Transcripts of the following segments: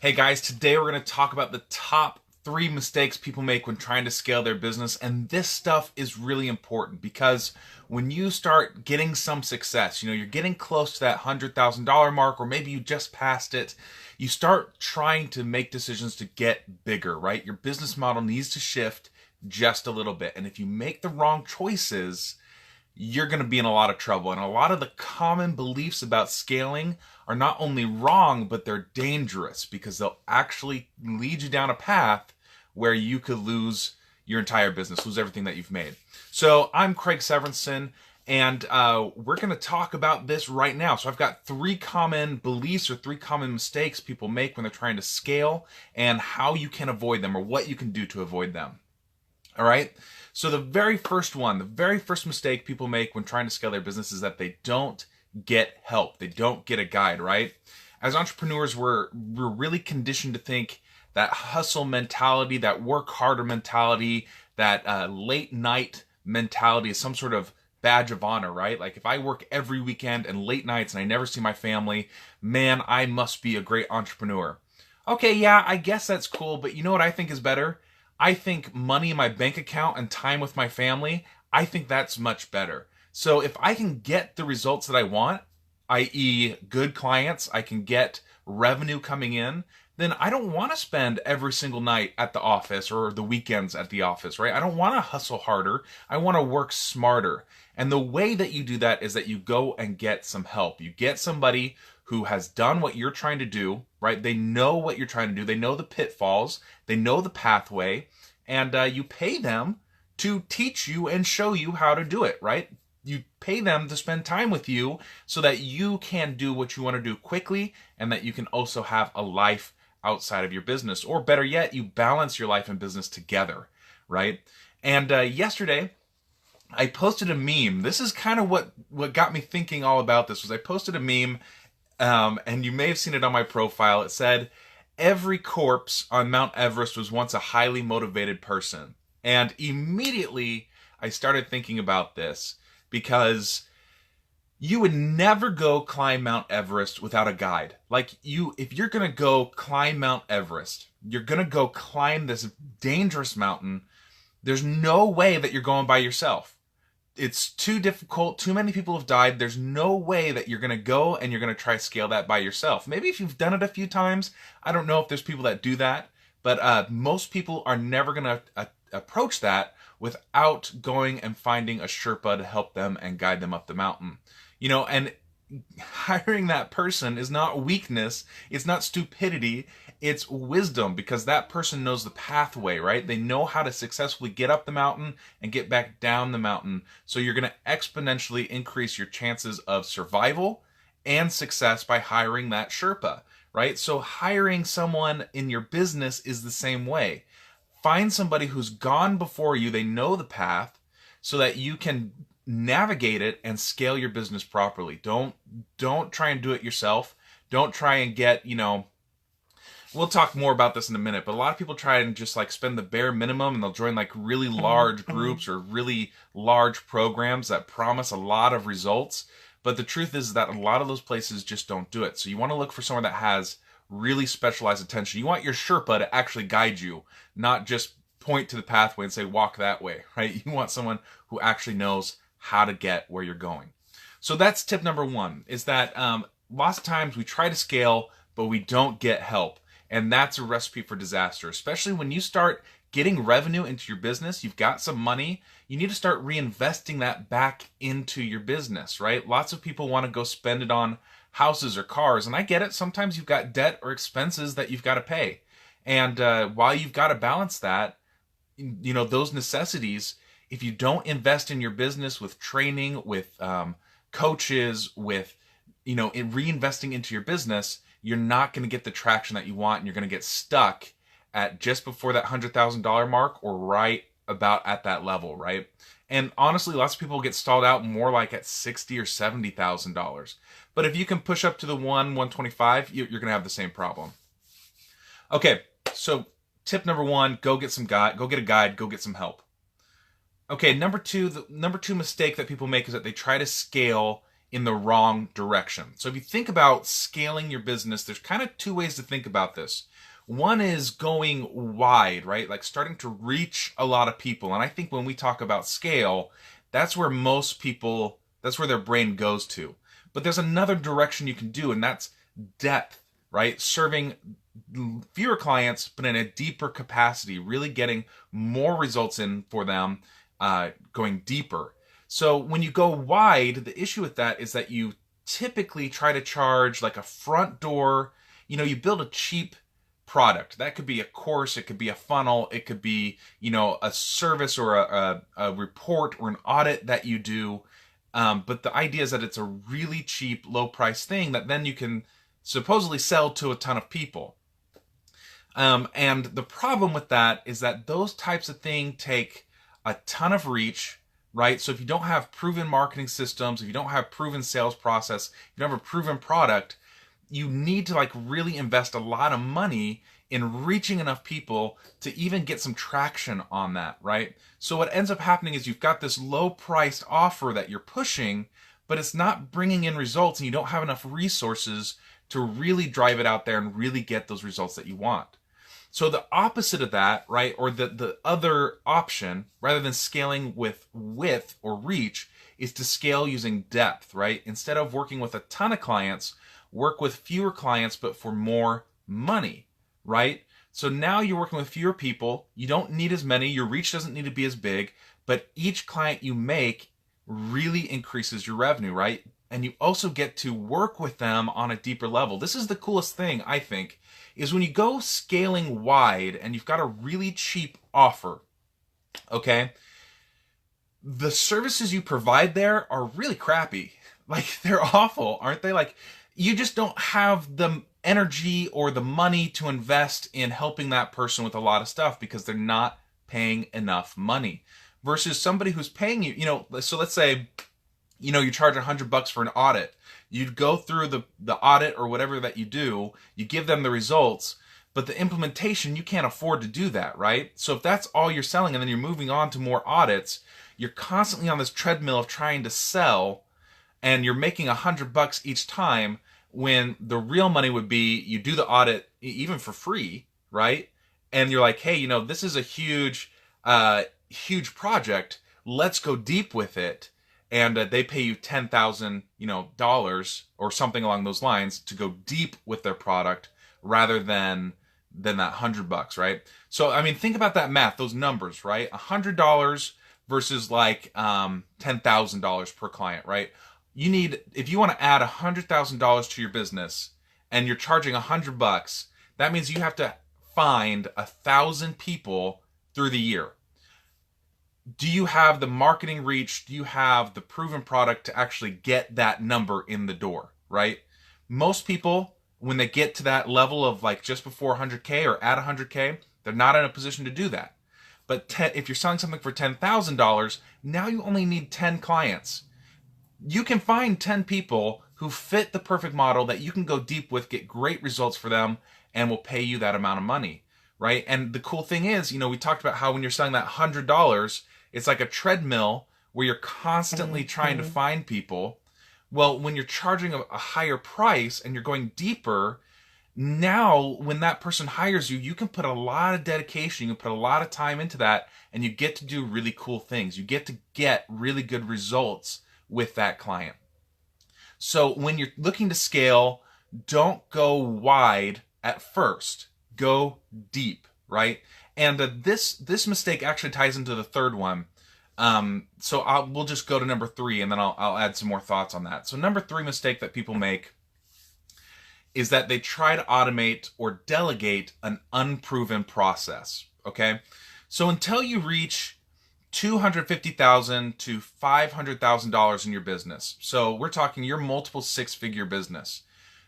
Hey guys, today we're going to talk about the top 3 mistakes people make when trying to scale their business. And this stuff is really important because when you start getting some success, you're getting close to that $100,000 mark, or maybe you just passed it, you start trying to make decisions to get bigger, right? Your business model needs to shift just a little bit. And if you make the wrong choices, you're going to be in a lot of trouble. And a lot of the common beliefs about scaling are not only wrong, but they're dangerous because they'll actually lead you down a path where you could lose your entire business, lose everything that you've made. So I'm Craig Severinsen, and we're going to talk about this right now. So I've got 3 common beliefs or 3 common mistakes people make when they're trying to scale and how you can avoid them or what you can do to avoid them. All right. So the very first mistake people make when trying to scale their business is that they don't get help. They don't get a guide, right? As entrepreneurs, we're really conditioned to think that hustle mentality, that work harder mentality, that late night mentality is some sort of badge of honor, right? Like if I work every weekend and late nights and I never see my family, man, I must be a great entrepreneur. Okay, yeah, I guess that's cool, but you know what I think is better? I think money in my bank account and time with my family, I think that's much better. So if I can get the results that I want, i.e. good clients, I can get revenue coming in, then I don't want to spend every single night at the office or the weekends at the office, right? I don't want to hustle harder. I want to work smarter. And the way that you do that is that you go and get some help. You get somebody who has done what you're trying to do, right? They know what you're trying to do. They know the pitfalls. They know the pathway. And you pay them to teach you and show you how to do it, right? You pay them to spend time with you so that you can do what you want to do quickly and that you can also have a life outside of your business. Or better yet, you balance your life and business together, right? And yesterday, I posted a meme. This is kind of what got me thinking all about this. Was I posted a meme, and you may have seen it on my profile. It said, "Every corpse on Mount Everest was once a highly motivated person." And immediately I started thinking about this because you would never go climb Mount Everest without a guide. Like if you're going to go climb Mount Everest, you're going to go climb this dangerous mountain. There's no way that you're going by yourself. It's too difficult. Too many people have died. There's no way that you're going to go and you're going to try to scale that by yourself. Maybe if you've done it a few times, I don't know if there's people that do that, but most people are never going to approach that without going and finding a Sherpa to help them and guide them up the mountain. And hiring that person is not weakness. It's not stupidity. It's wisdom, because that person knows the pathway, right? They know how to successfully get up the mountain and get back down the mountain. So you're going to exponentially increase your chances of survival and success by hiring that Sherpa, right? So hiring someone in your business is the same way. Find somebody who's gone before you. They know the path so that you can navigate it and scale your business properly. Don't try and do it yourself. Don't try and get, we'll talk more about this in a minute, but a lot of people try and just like spend the bare minimum, and they'll join like really large groups or really large programs that promise a lot of results. But the truth is that a lot of those places just don't do it. So you want to look for someone that has really specialized attention. You want your Sherpa to actually guide you, not just point to the pathway and say, walk that way, right? You want someone who actually knows how to get where you're going. So that's tip number 1, is that lots of times we try to scale, but we don't get help. And that's a recipe for disaster, especially when you start getting revenue into your business. You've got some money. You need to start reinvesting that back into your business, right? Lots of people want to go spend it on houses or cars. And I get it. Sometimes you've got debt or expenses that you've got to pay. And while you've got to balance that, those necessities, if you don't invest in your business with training, with coaches, with, in reinvesting into your business, you're not going to get the traction that you want, and you're going to get stuck at just before that $100,000 mark or right about at that level, right? And honestly, lots of people get stalled out more like at $60,000 or $70,000. But if you can push up to the 125, you're going to have the same problem. Okay, so tip number 1, go get a guide, go get some help. Okay, number 2, the number 2 mistake that people make is that they try to scale in the wrong direction. So if you think about scaling your business, there's kind of two ways to think about this. One is going wide, right? Like starting to reach a lot of people. And I think when we talk about scale, that's where most people, that's where their brain goes to. But there's another direction you can do, and that's depth, right? Serving fewer clients, but in a deeper capacity, really getting more results in for them, going deeper. So when you go wide, the issue with that is that you typically try to charge like a front door, you build a cheap product. That could be a course, it could be a funnel, it could be, a service or a report or an audit that you do. But the idea is that it's a really cheap, low price thing that then you can supposedly sell to a ton of people. And the problem with that is that those types of things take a ton of reach, right? So if you don't have proven marketing systems, if you don't have proven sales process, if you don't have a proven product, you need to like really invest a lot of money in reaching enough people to even get some traction on that, right? So what ends up happening is you've got this low priced offer that you're pushing, but it's not bringing in results and you don't have enough resources to really drive it out there and really get those results that you want. So the opposite of that, right, or the other option, rather than scaling with width or reach, is to scale using depth, right? Instead of working with a ton of clients, work with fewer clients, but for more money, right? So now you're working with fewer people. You don't need as many. Your reach doesn't need to be as big, but each client you make really increases your revenue, right? And you also get to work with them on a deeper level. This is the coolest thing, I think, is when you go scaling wide and you've got a really cheap offer, okay? The services you provide there are really crappy. Like, they're awful, aren't they? Like, you just don't have the energy or the money to invest in helping that person with a lot of stuff because they're not paying enough money. Versus somebody who's paying you, so let's say, you charge $100 for an audit. You'd go through the audit or whatever that you do, you give them the results, but the implementation, you can't afford to do that, right? So if that's all you're selling and then you're moving on to more audits, you're constantly on this treadmill of trying to sell, and you're making $100 each time when the real money would be you do the audit even for free, right? And you're like, hey, this is a huge project. Let's go deep with it. And they pay you $10,000, dollars or something along those lines to go deep with their product rather than that $100, right? So I mean, think about that math, those numbers, right? $100 versus like $10,000 per client, right? If you want to add $100,000 to your business and you're charging $100, that means you have to find 1,000 people through the year. Do you have the marketing reach? Do you have the proven product to actually get that number in the door, right? Most people, when they get to that level of like just before 100K or at 100K, they're not in a position to do that. But if you're selling something for $10,000, now you only need 10 clients. You can find 10 people who fit the perfect model that you can go deep with, get great results for them, and will pay you that amount of money, right? And the cool thing is, we talked about how when you're selling that $100, it's like a treadmill where you're constantly trying to find people. Well, when you're charging a higher price and you're going deeper, now when that person hires you, you can put a lot of dedication, you can put a lot of time into that, and you get to do really cool things. You get to get really good results with that client. So when you're looking to scale, don't go wide at first. Go deep, right? And this mistake actually ties into the third one. So we'll just go to number 3, and then I'll add some more thoughts on that. So number 3 mistake that people make is that they try to automate or delegate an unproven process. Okay, so until you reach $250,000 to $500,000 in your business, so we're talking your multiple 6-figure business,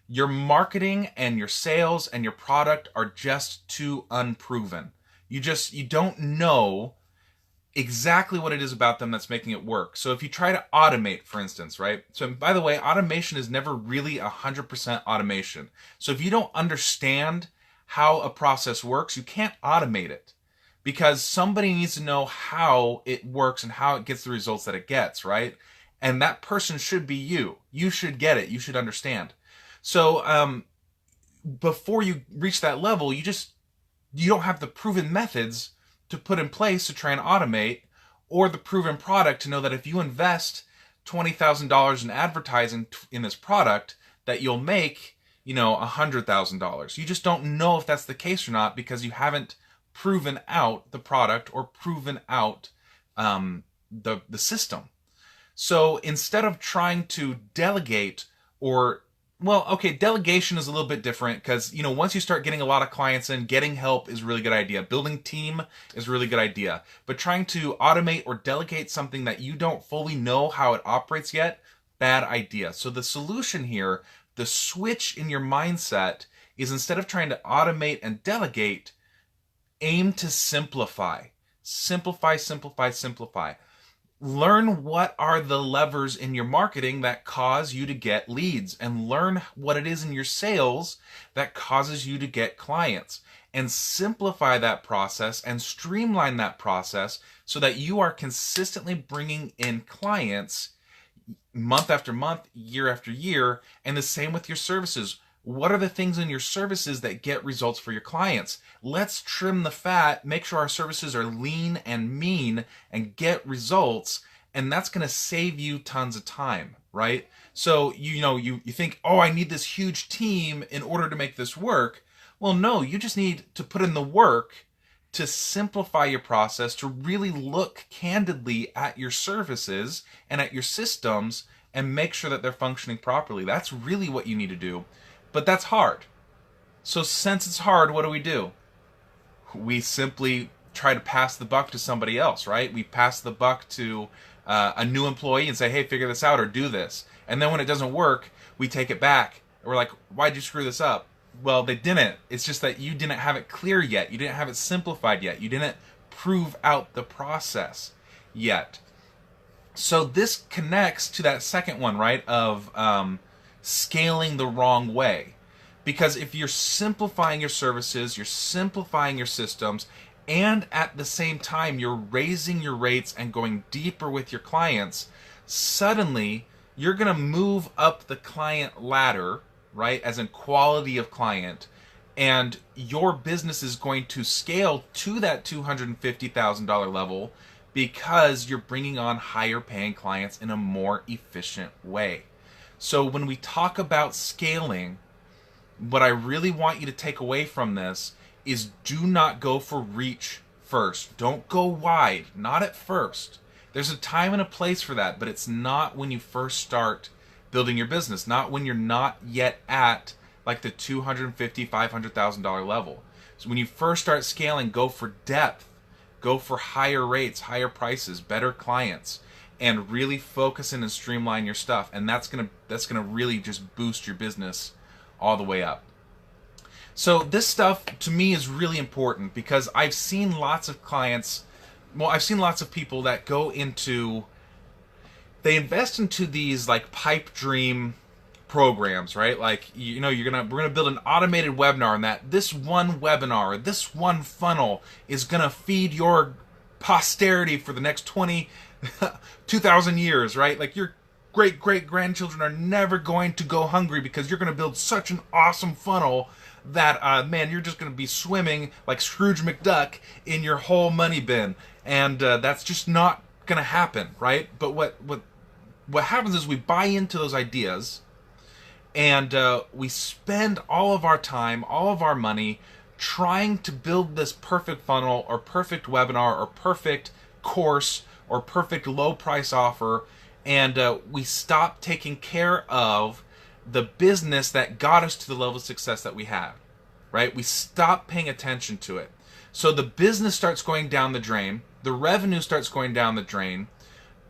your marketing and your sales and your product are just too unproven. You don't know exactly what it is about them that's making it work. So if you try to automate, for instance, right? So by the way, automation is never really 100% automation. So if you don't understand how a process works, you can't automate it, because somebody needs to know how it works and how it gets the results that it gets, right? And that person should be you. You should get it. You should understand. So before you reach that level, you don't have the proven methods to put in place to try and automate, or the proven product to know that if you invest $20,000 in advertising in this product, that you'll make, $100,000. You just don't know if that's the case or not because you haven't proven out the product or proven out the system. So instead of trying to delegate delegation is a little bit different because, once you start getting a lot of clients in, getting help is a really good idea. Building team is a really good idea. But trying to automate or delegate something that you don't fully know how it operates yet, bad idea. So the solution here, the switch in your mindset, is instead of trying to automate and delegate, aim to simplify. Simplify, simplify, simplify. Learn what are the levers in your marketing that cause you to get leads, and learn what it is in your sales that causes you to get clients, and simplify that process and streamline that process so that you are consistently bringing in clients month after month, year after year. And the same with your services. What are the things in your services that get results for your clients? Let's trim the fat, make sure our services are lean and mean and get results, and that's going to save you tons of time, right? So, you think, oh, I need this huge team in order to make this work. Well, no, you just need to put in the work to simplify your process, to really look candidly at your services and at your systems and make sure that they're functioning properly. That's really what you need to do. But that's hard. So since it's hard, what do? We simply try to pass the buck to somebody else, right? We pass the buck to a new employee and say, hey, figure this out or do this. And then when it doesn't work, we take it back. We're like, why'd you screw this up? Well, they didn't. It's just that you didn't have it clear yet. You didn't have it simplified yet. You didn't prove out the process yet. So this connects to that second one, right, of scaling the wrong way. Because if you're simplifying your services, you're simplifying your systems, and at the same time you're raising your rates and going deeper with your clients, suddenly you're going to move up the client ladder, right, as in quality of client, and your business is going to scale to that $250,000 level because you're bringing on higher paying clients in a more efficient way. So when we talk about scaling, what I really want you to take away from this is do not go for reach first. Don't go wide, not at first. There's a time and a place for that, but it's not when you first start building your business, not when you're not yet at like the $250,000, $500,000 level. So when you first start scaling, go for depth, go for higher rates, higher prices, better clients, and really focus in and streamline your stuff. And that's gonna really just boost your business all the way up. So this stuff to me is really important because I've seen lots of clients, I've seen lots of people that they invest into these like pipe dream programs, right? Like, we're gonna build an automated webinar, and that this one webinar, this one funnel is gonna feed your posterity for the next 2,000 years, right? Like your great-great-grandchildren are never going to go hungry because you're going to build such an awesome funnel that, you're just going to be swimming like Scrooge McDuck in your whole money bin. And that's just not going to happen, right? But what happens is we buy into those ideas, and we spend all of our time, all of our money trying to build this perfect funnel or perfect webinar or perfect course or perfect low price offer, and we stop taking care of the business that got us to the level of success that we have, right? We stop paying attention to it. So the business starts going down the drain, the revenue starts going down the drain,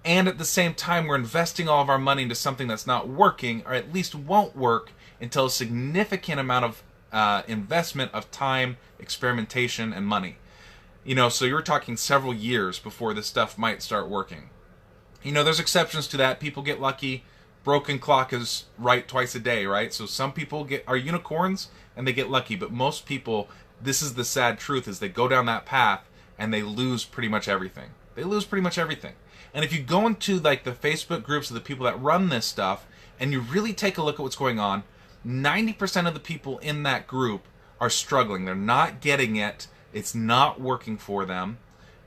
and at the same time we're investing all of our money into something that's not working, or at least won't work until a significant amount of investment of time, experimentation, and money. So you're talking several years before this stuff might start working. There's exceptions to that. People get lucky. Broken clock is right twice a day, right? So some people are unicorns and they get lucky, but most people, this is the sad truth, is they go down that path and they lose pretty much everything. They lose pretty much everything. And if you go into like the Facebook groups of the people that run this stuff and you really take a look at what's going on, 90% of the people in that group are struggling. They're not getting it. It's not working for them.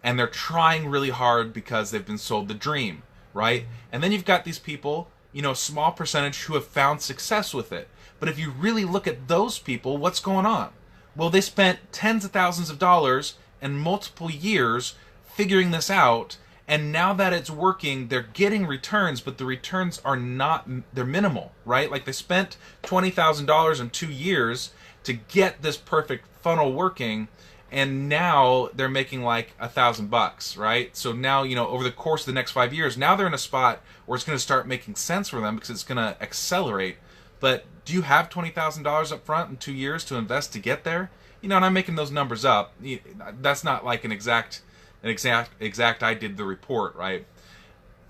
And they're trying really hard because they've been sold the dream, right? And then you've got these people, you know, a small percentage who have found success with it. But if you really look at those people, what's going on? Well, they spent tens of thousands of dollars and multiple years figuring this out, and now that it's working, they're getting returns, but the returns are not, they're minimal, right? Like they spent $20,000 in 2 years to get this perfect funnel working, and now they're making like $1,000, right? So now, you know, over the course of the next 5 years, now they're in a spot where it's going to start making sense for them because it's going to accelerate. But do you have $20,000 up front in 2 years to invest to get there? You know, and I'm making those numbers up. That's not like an exact. I did the report, right?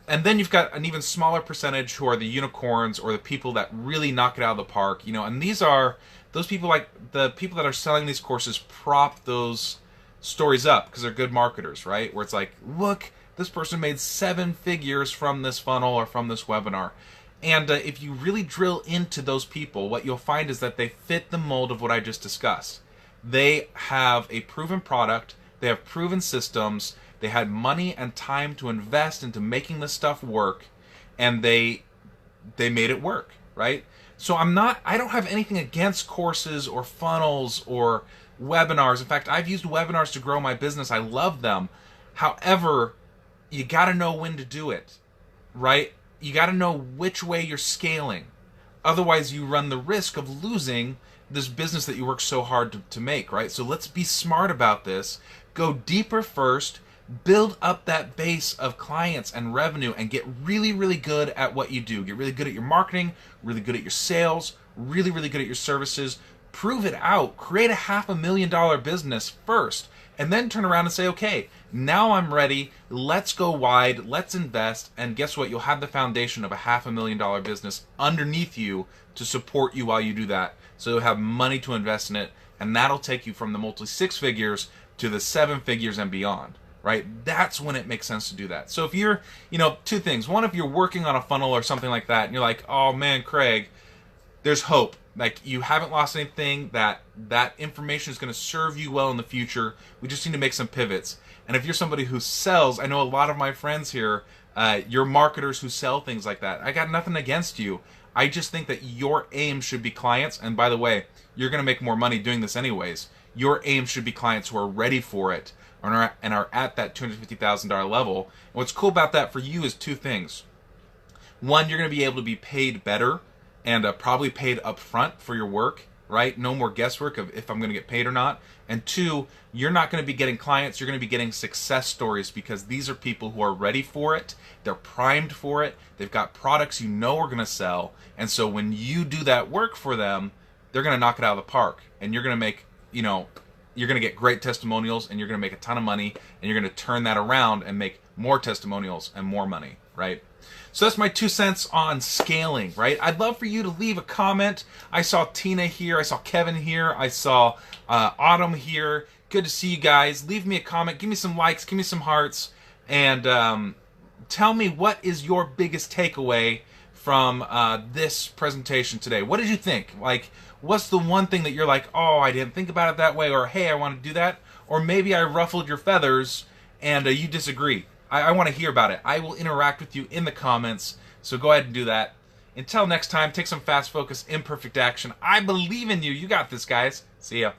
And then you've got an even smaller percentage who are the unicorns or the people that really knock it out of the park. You know, and these are those people, like the people that are selling these courses, prop those stories up because they're good marketers, right? Where it's like, look, this person made 7 figures from this funnel or from this webinar. And if you really drill into those people, what you'll find is that they fit the mold of what I just discussed. They have a proven product, they have proven systems, they had money and time to invest into making this stuff work, and they made it work, right? So I don't have anything against courses or funnels or webinars. In fact, I've used webinars to grow my business. I love them. However, you got to know when to do it, right? You got to know which way you're scaling. Otherwise, you run the risk of losing this business that you work so hard to make, right? So let's be smart about this. Go deeper first, build up that base of clients and revenue, and get really, really good at what you do. Get really good at your marketing, really good at your sales, really, really good at your services. Prove it out. Create a $500,000 business first, and then turn around and say, okay, now I'm ready. Let's go wide. Let's invest. And guess what? You'll have the foundation of a $500,000 business underneath you to support you while you do that. So you'll have money to invest in it, and that'll take you from the multi 6 figures to the 7 figures and beyond, right? That's when it makes sense to do that. So if you're, you know, 2 things. One, if you're working on a funnel or something like that, and you're like, oh man, Craig, there's hope. Like, you haven't lost anything. That information is going to serve you well in the future. We just need to make some pivots. And if you're somebody who sells, I know a lot of my friends here, you're marketers who sell things like that. I got nothing against you. I just think that your aim should be clients. And by the way, you're going to make more money doing this anyways. Your aim should be clients who are ready for it and are at that $250,000 level. And what's cool about that for you is 2 things. One, you're going to be able to be paid better and probably paid up front for your work, right? No more guesswork of if I'm going to get paid or not. And 2, you're not going to be getting clients, you're going to be getting success stories, because these are people who are ready for it, they're primed for it, they've got products you know are going to sell, and so when you do that work for them, they're going to knock it out of the park, and you're going to make, you know, you're going to get great testimonials, and you're going to make a ton of money, and you're going to turn that around and make more testimonials and more money, right? So that's my 2 cents on scaling, right? I'd love for you to leave a comment. I saw Tina here. I saw Kevin here. I saw Autumn here. Good to see you guys. Leave me a comment. Give me some likes. Give me some hearts. And tell me, what is your biggest takeaway from this presentation today? What did you think? Like, what's the one thing that you're like, oh, I didn't think about it that way, or hey, I want to do that? Or maybe I ruffled your feathers and you disagree. I want to hear about it. I will interact with you in the comments, so go ahead and do that. Until next time, take some fast focus, imperfect action. I believe in you. You got this, guys. See ya.